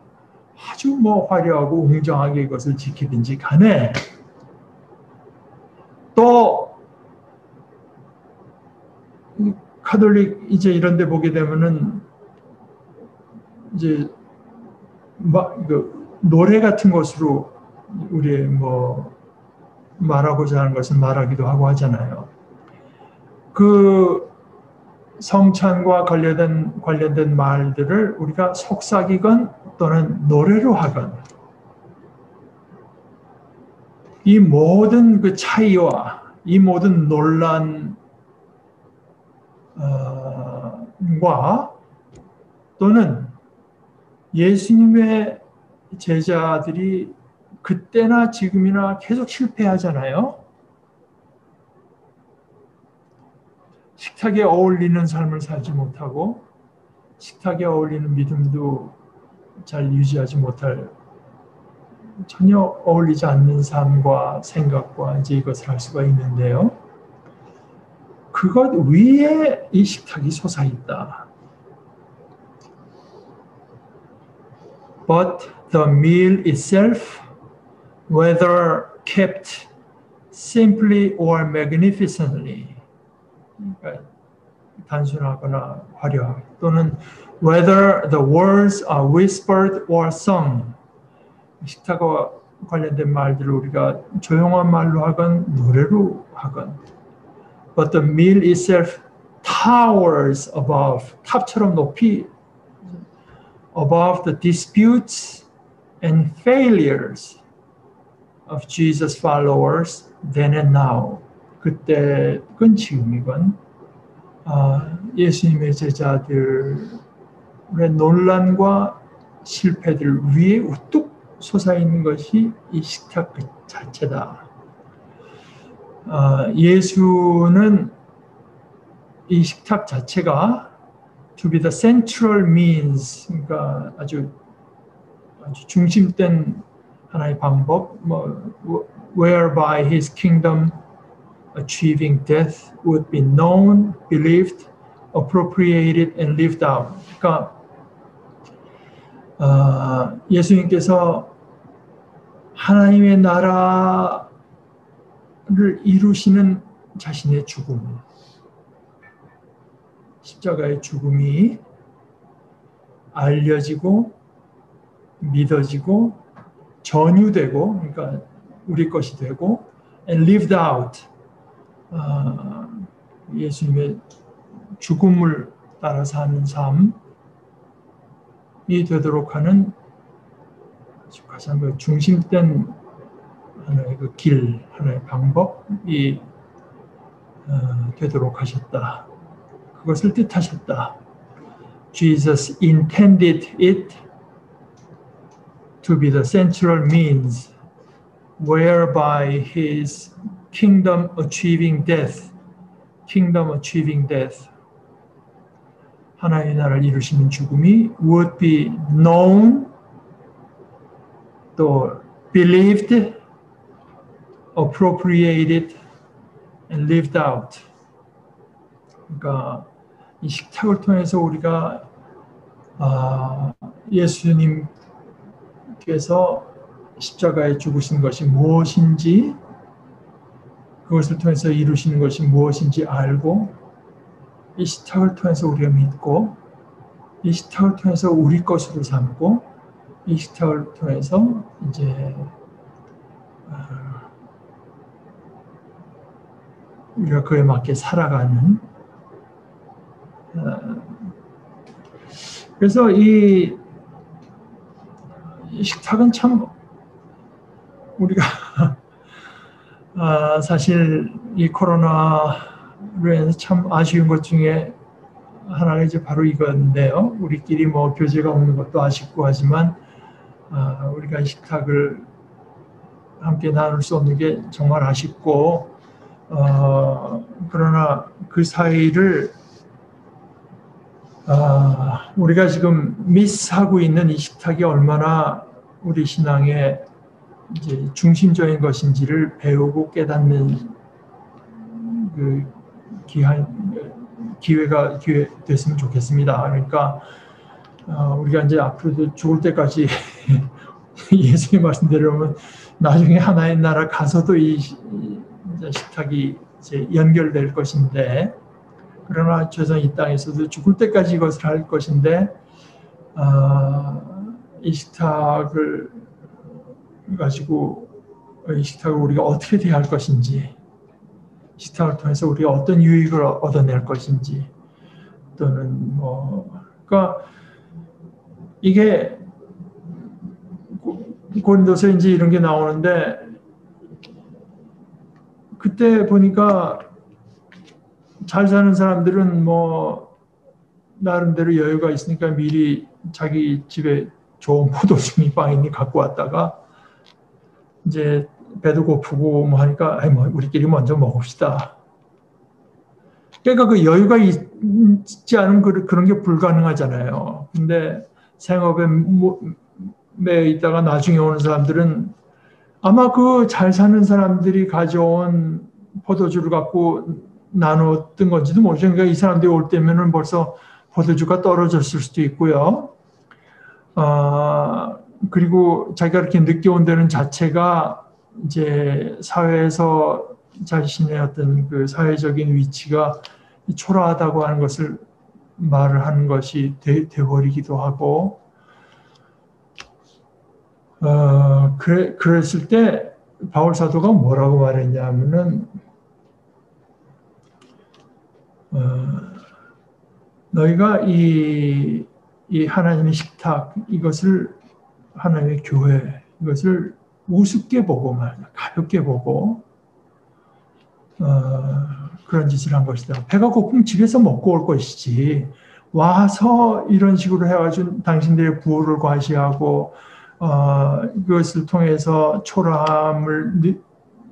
A: 아주 뭐 화려하고 웅장하게 그것을 지키든지 간에 또 카톨릭 이제 이런 데 보게 되면은 이제 노래 같은 것으로 우리 뭐 말하고자 하는 것은 말하기도 하고 하잖아요. 그 성찬과 관련된 말들을 우리가 속삭이건 또는 노래로 하건 이 모든 그 차이와 이 모든 논란과 또는 예수님의 제자들이 그때나 지금이나 계속 실패하잖아요. 식탁에 어울리는 삶을 살지 못하고 식탁에 어울리는 믿음도 잘 유지하지 못할 전혀 어울리지 않는 삶과 생각과 이제 이것을 할 수가 있는데요. 그것 위에 이 식탁이 솟아있다. But the meal itself, whether kept simply or magnificently, 그러니까 단순하거나 화려하게 또는 whether the words are whispered or sung, 식탁과 관련된 말들을 우리가 조용한 말로 하건 노래로 하건 but the meal itself towers above, 탑처럼 높이 above the disputes and failures of Jesus' followers then and now. 그때건 지금이건 예수님의 제자들의 논란과 실패들 위에 우뚝 솟아있는 것이 이 식탁 그 자체다. 예수는 이 식탁 자체가 to be the central means, 그러니까 아주 중심된 하나의 방법, whereby his kingdom achieving death would be known, believed, appropriated, and lived out. 그러니까 예수님께서 하나님의 나라를 이루시는 자신의 죽음, 십자가의 죽음이 알려지고 믿어지고 전유되고 그러니까 우리 것이 되고 and lived out 예수님의 죽음을 따라 사는 삶이 되도록 하는 가장 그 중심된 하나의 그 길, 하나의 방법이 되도록 하셨다. 그것을 뜻하셨다. Jesus intended it to be the central means whereby his kingdom achieving death, 하나님의 나라를 이루시는 죽음이 would be known, 또 believed, appropriated, and lived out. 그러니까 이 식탁을 통해서 우리가 예수님께서 십자가에 죽으신 것이 무엇인지, 그것을 통해서 이루시는 것이 무엇인지 알고, 이 식탁을 통해서 우리가 믿고, 이 식탁을 통해서 우리 것으로 삼고, 이 식탁을 통해서 이제 우리가 그에 맞게 살아가는. 그래서 이 식탁은 참 우리가 사실 이 코로나로 인해서 참 아쉬운 것 중에 하나가 이제 바로 이건데요. 우리끼리 뭐 교제가 없는 것도 아쉽고 하지만 우리가 이 식탁을 함께 나눌 수 없는 게 정말 아쉽고, 그러나 그 사이를 우리가 지금 미스하고 있는 이 식탁이 얼마나 우리 신앙의 이제 중심적인 것인지를 배우고 깨닫는 그 기회가 됐으면 좋겠습니다. 그러니까 우리가 이제 앞으로도 죽을 때까지 예수님 말씀대로면 나중에 하나의 나라 가서도 이 식탁이 이제 연결될 것인데, 그러나 최소한 이 땅에서도 죽을 때까지 이것을 할 것인데, 이 식탁을 가지고 이 식탁을 우리가 어떻게 대할 것인지, 식탁을 통해서 우리가 어떤 유익을 얻어낼 것인지, 또는 그러니까 이게 고린도서 이제 이런 게 나오는데, 그때 보니까 잘 사는 사람들은 뭐 나름대로 여유가 있으니까 미리 자기 집에 좋은 포도주니 빵이니 갖고 왔다가 이제 배도 고프고 뭐 하니까 뭐 우리끼리 먼저 먹읍시다. 그러니까 그 여유가 있지 않으면 그런 게 불가능하잖아요. 근데 생업에 매여 있다가 나중에 오는 사람들은 아마 그 잘 사는 사람들이 가져온 포도주를 갖고 나눴던 건지도 모르죠. 그러니까 이 사람들이 올 때면은 벌써 포도주가 떨어졌을 수도 있고요. 그리고 자기가 이렇게 늦게 온다는 자체가 이제 사회에서 자신의 어떤 그 사회적인 위치가 초라하다고 하는 것을 말을 하는 것이 돼버리기도 하고, 그랬을 때 바울 사도가 뭐라고 말했냐면은, 너희가 이 하나님의 식탁, 이것을 하나님의 교회, 이것을 우습게 보고 말이야, 가볍게 보고 그런 짓을 한 것이다. 배가 고프면 집에서 먹고 올 것이지, 와서 이런 식으로 해가지고 당신들의 부호를 과시하고 이것을 통해서 초라함을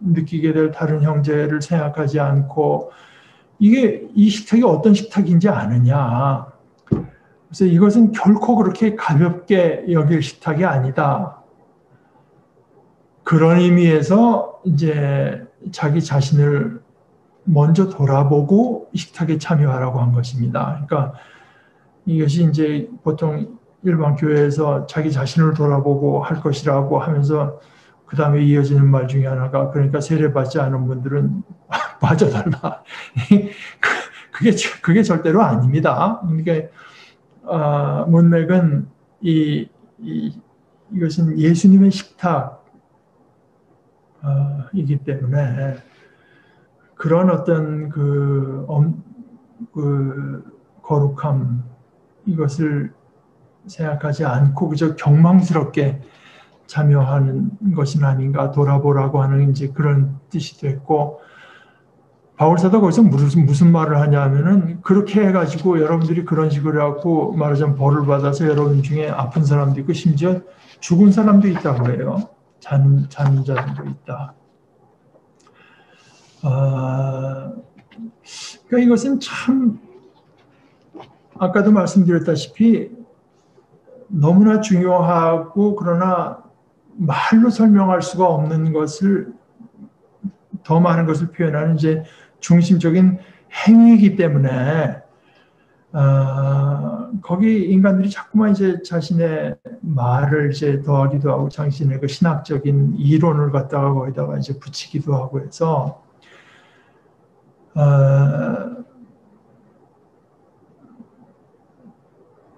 A: 느끼게 될 다른 형제를 생각하지 않고, 이 식탁이 어떤 식탁인지 아느냐. 그래서 이것은 결코 그렇게 가볍게 여길 식탁이 아니다. 그런 의미에서 이제 자기 자신을 먼저 돌아보고 식탁에 참여하라고 한 것입니다. 그러니까 이것이 이제 보통 일반 교회에서 자기 자신을 돌아보고 할 것이라고 하면서 그 다음에 이어지는 말 중에 하나가, 그러니까 세례받지 않은 분들은 빠져달라. 그게 절대로 아닙니다. 그러니까 문맥은 이것은 예수님의 식탁이기 때문에 그런 어떤 그 거룩함 이것을 생각하지 않고 그저 경망스럽게 참여하는 것은 아닌가 돌아보라고 하는 이제 그런 뜻이 됐고 바울사도 거기서 무슨 말을 하냐면은 그렇게 해가지고 여러분들이 그런 식으로 하고 말하자면 벌을 받아서 여러분 중에 아픈 사람도 있고 심지어 죽은 사람도 있다고 해요. 자는 자들도 있다. 그러니까 이것은 참 아까도 말씀드렸다시피 너무나 중요하고 그러나 말로 설명할 수가 없는 것을 더 많은 것을 표현하는 이제 중심적인 행위이기 때문에 거기 인간들이 자꾸만 이제 자신의 말을 이제 더하기도 하고 자신의 그 신학적인 이론을 갖다가 거기다가 이제 붙이기도 하고 해서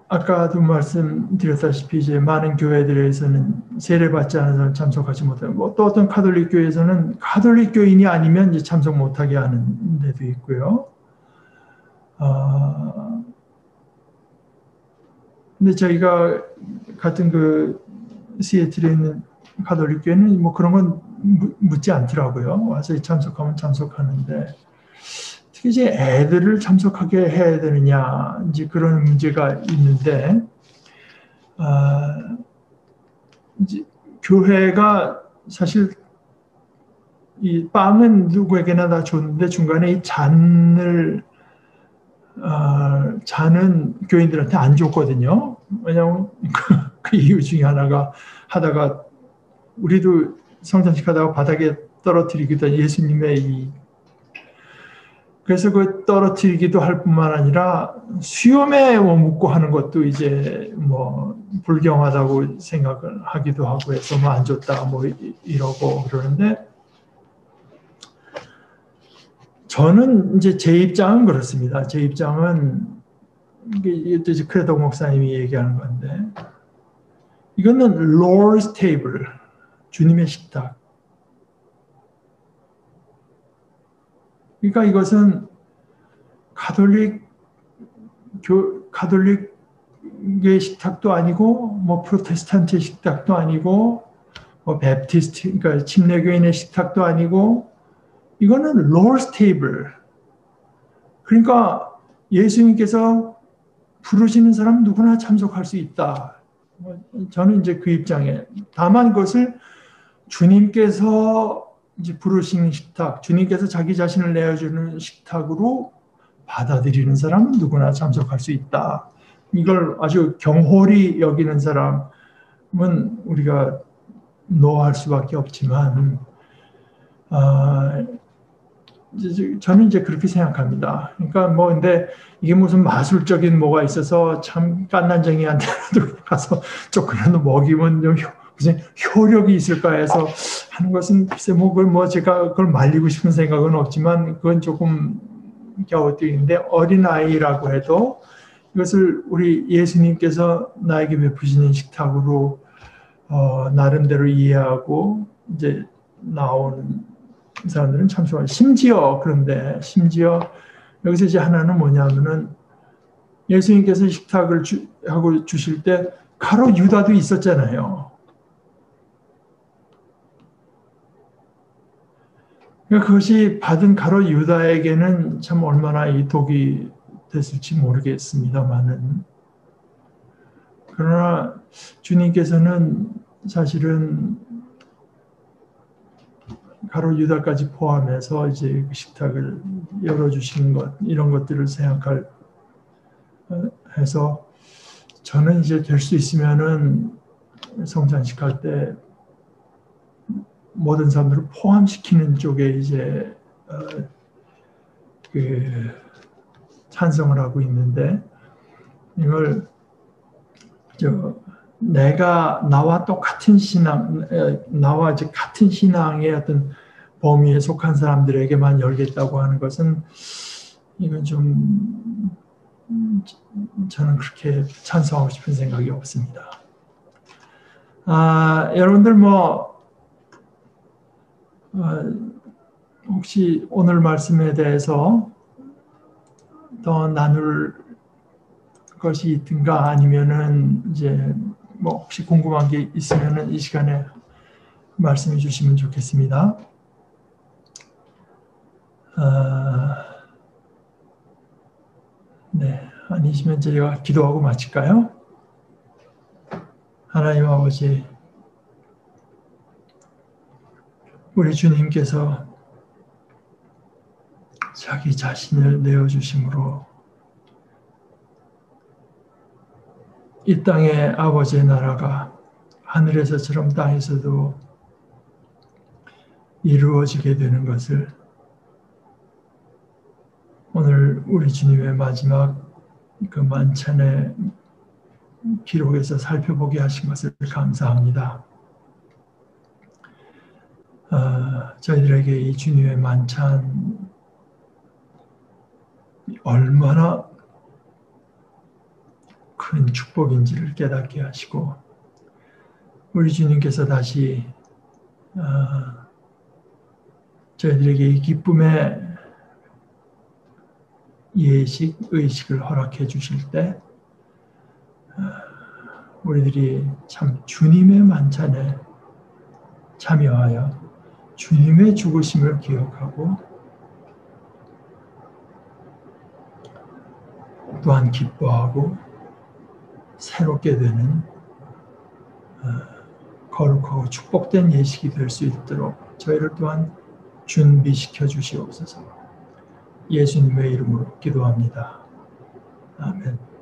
A: 아까도 말씀드렸다시피 이제 많은 교회들에서는 세례받지 않은 사람 참석하지 못하고 뭐 또 어떤 가톨릭 교회에서는 가톨릭 교인이 아니면 이제 참석 못하게 하는 데도 있고요. 근데 저희가 같은 그 시애틀에 있는 가톨릭 교회는 뭐 그런 건 묻지 않더라고요. 와서 참석하면 참석하는데 특히 이제 애들을 참석하게 해야 되느냐 이제 그런 문제가 있는데 이제 교회가 사실 이 빵은 누구에게나 다 줬는데 중간에 이 잔은 교인들한테 안 줬거든요. 왜냐하면 그 이유 중에 하나가 하다가 우리도 성찬식 하다가 바닥에 떨어뜨리기도 예수님의 그래서 그 떨어뜨리기도 할 뿐만 아니라 수염에 묻고 하는 것도 이제 뭐 불경하다고 생각을 하기도 하고 해서 뭐 안 줬다 뭐 이러고 그러는데 저는 이제 제 입장은 그렇습니다. 제 입장은 이게 크레도 목사님이 얘기하는 건데 이거는 Lord's table, 주님의 식탁. 그러니까 이것은 가톨릭의 식탁도 아니고 뭐 프로테스탄트의 식탁도 아니고 뭐 베프티스트 그러니까 침례교인의 식탁도 아니고 이거는 Lord's table. 그러니까 예수님께서 부르시는 사람 누구나 참석할 수 있다. 저는 이제 그 입장에 다만 그것을 주님께서 이제 부르시는 식탁, 주님께서 자기 자신을 내어주는 식탁으로 받아들이는 사람은 누구나 참석할 수 있다. 이걸 아주 경홀히 여기는 사람은 우리가 노할 수밖에 없지만 저는 이제 그렇게 생각합니다. 그러니까 뭐 근데 이게 무슨 마술적인 뭐가 있어서 참 깐난쟁이한테라도 가서 조금이라도 먹이면 좀 무슨 효력이 있을까 해서 하는 것은 글쎄 뭐 그걸 뭐 제가 그걸 말리고 싶은 생각은 없지만 그건 조금 갸우뚱인데 어린아이라고 해도 이것을 우리 예수님께서 나에게 베푸시는 식탁으로 나름대로 이해하고 이제 나오는 사람들은 참 좋아요. 심지어 여기서 이제 하나는 뭐냐면은 예수님께서 식탁을 하고 주실 때 가롯 유다도 있었잖아요. 그러니까 그것이 받은 가롯 유다에게는 참 얼마나 이 독이 됐을지 모르겠습니다만은 그러나 주님께서는 사실은 가롯 유다까지 포함해서 이제 그 식탁을 열어주시는 것 이런 것들을 해서 저는 이제 될 수 있으면은 성찬식 할 때 모든 사람들을 포함시키는 쪽에 이제 그 찬성을 하고 있는데 이걸 나와 똑같은 신앙, 나와 이제 같은 신앙의 어떤 범위에 속한 사람들에게만 열겠다고 하는 것은 이건 좀 저는 그렇게 찬성하고 싶은 생각이 없습니다. 여러분들 혹시 오늘 말씀에 대해서 더 나눌 것이 있든가 아니면은 이제 뭐 혹시 궁금한 게 있으면은 이 시간에 말씀해 주시면 좋겠습니다. 네, 아니시면 제가 기도하고 마칠까요? 하나님 아버지, 우리 주님께서 자기 자신을 내어주심으로 이 땅의 아버지의 나라가 하늘에서처럼 땅에서도 이루어지게 되는 것을 오늘 우리 주님의 마지막 그 만찬의 기록에서 살펴보게 하신 것을 감사합니다. 저희들에게 이 주님의 만찬 얼마나 큰 축복인지를 깨닫게 하시고 우리 주님께서 다시 저희들에게 이 기쁨의 예식, 의식을 허락해 주실 때 우리들이 참 주님의 만찬에 참여하여 주님의 죽으심을 기억하고 또한 기뻐하고 새롭게 되는 거룩하고 축복된 예식이 될 수 있도록 저희를 또한 준비시켜 주시옵소서. 예수님의 이름으로 기도합니다. 아멘.